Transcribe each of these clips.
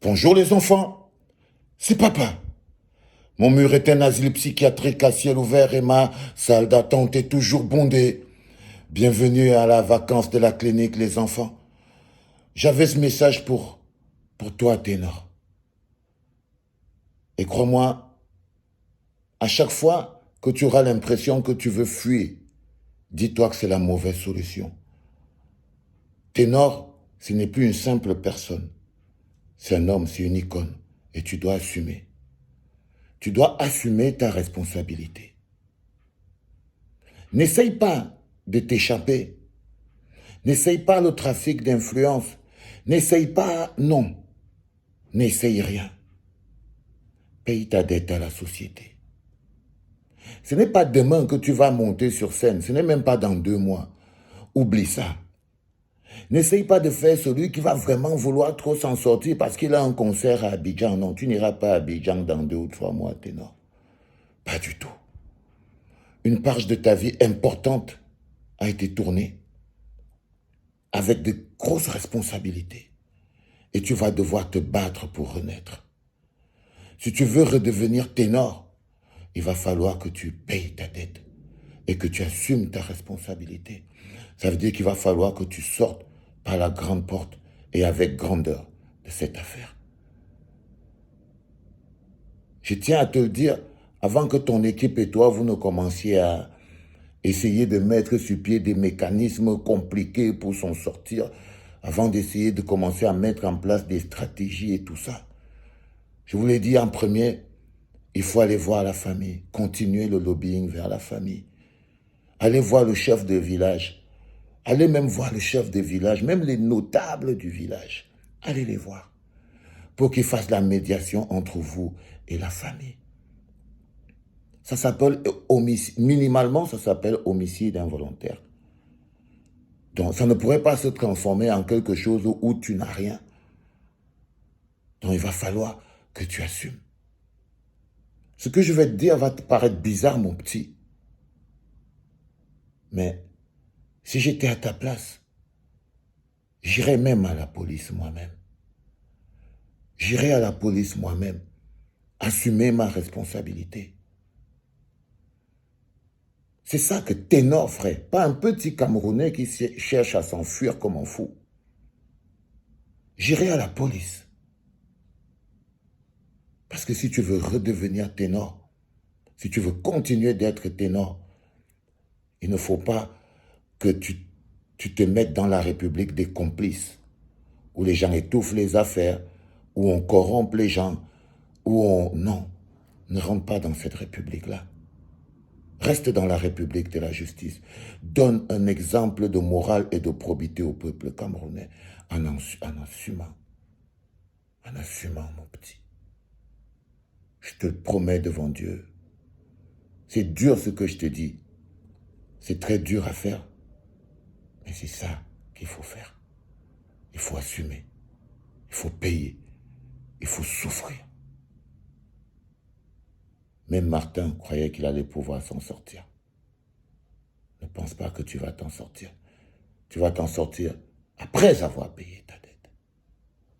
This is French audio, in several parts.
Bonjour les enfants, c'est papa. Mon mur est un asile psychiatrique à ciel ouvert et ma salle d'attente est toujours bondée. Bienvenue à la vacance de la clinique les enfants. J'avais ce message pour toi Ténor. Et crois-moi, à chaque fois que tu auras l'impression que tu veux fuir, dis-toi que c'est la mauvaise solution. Ténor, ce n'est plus une simple personne. C'est un homme, c'est une icône. Et tu dois assumer. Tu dois assumer ta responsabilité. N'essaye pas de t'échapper. N'essaye pas le trafic d'influence. N'essaye pas, non. N'essaye rien. Paye ta dette à la société. Ce n'est pas demain que tu vas monter sur scène. Ce n'est même pas dans 2 mois. Oublie ça. N'essaye pas de faire celui qui va vraiment vouloir trop s'en sortir parce qu'il a un concert à Abidjan. Non, tu n'iras pas à Abidjan dans 2 ou 3 mois, Ténor. Pas du tout. Une page de ta vie importante a été tournée avec de grosses responsabilités. Et tu vas devoir te battre pour renaître. Si tu veux redevenir Ténor, il va falloir que tu payes ta dette et que tu assumes ta responsabilité. Ça veut dire qu'il va falloir que tu sortes par la grande porte et avec grandeur de cette affaire. Je tiens à te le dire, avant que ton équipe et toi, vous ne commenciez à essayer de mettre sur pied des mécanismes compliqués pour s'en sortir, avant d'essayer de commencer à mettre en place des stratégies et tout ça. Je vous l'ai dit en premier, il faut aller voir la famille, continuer le lobbying vers la famille. Allez voir le chef de village. Allez même voir le chef de village, même les notables du village. Allez les voir pour qu'ils fassent la médiation entre vous et la famille. Ça s'appelle homicide, minimalement ça s'appelle homicide involontaire. Donc ça ne pourrait pas se transformer en quelque chose où tu n'as rien. Donc il va falloir que tu assumes. Ce que je vais te dire va te paraître bizarre, mon petit. Mais si j'étais à ta place, j'irais même à la police moi-même. J'irais à la police moi-même. Assumer ma responsabilité. C'est ça que Ténor ferait. Pas un petit Camerounais qui cherche à s'enfuir comme un fou. J'irais à la police. Parce que si tu veux redevenir Ténor, si tu veux continuer d'être Ténor, il ne faut pas que tu te mettes dans la République des complices, où les gens étouffent les affaires, où on corrompt les gens, où on... Non, ne rentre pas dans cette République-là. Reste dans la République de la justice. Donne un exemple de morale et de probité au peuple camerounais en assumant. En assumant, mon petit. Je te le promets devant Dieu. C'est dur ce que je te dis. C'est très dur à faire. Mais c'est ça qu'il faut faire. Il faut assumer. Il faut payer. Il faut souffrir. Même Martin croyait qu'il allait pouvoir s'en sortir. Ne pense pas que tu vas t'en sortir. Tu vas t'en sortir après avoir payé ta dette.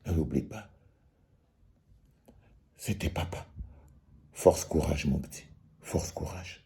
Ne l'oublie pas. C'était papa. Force courage, mon petit. Force courage.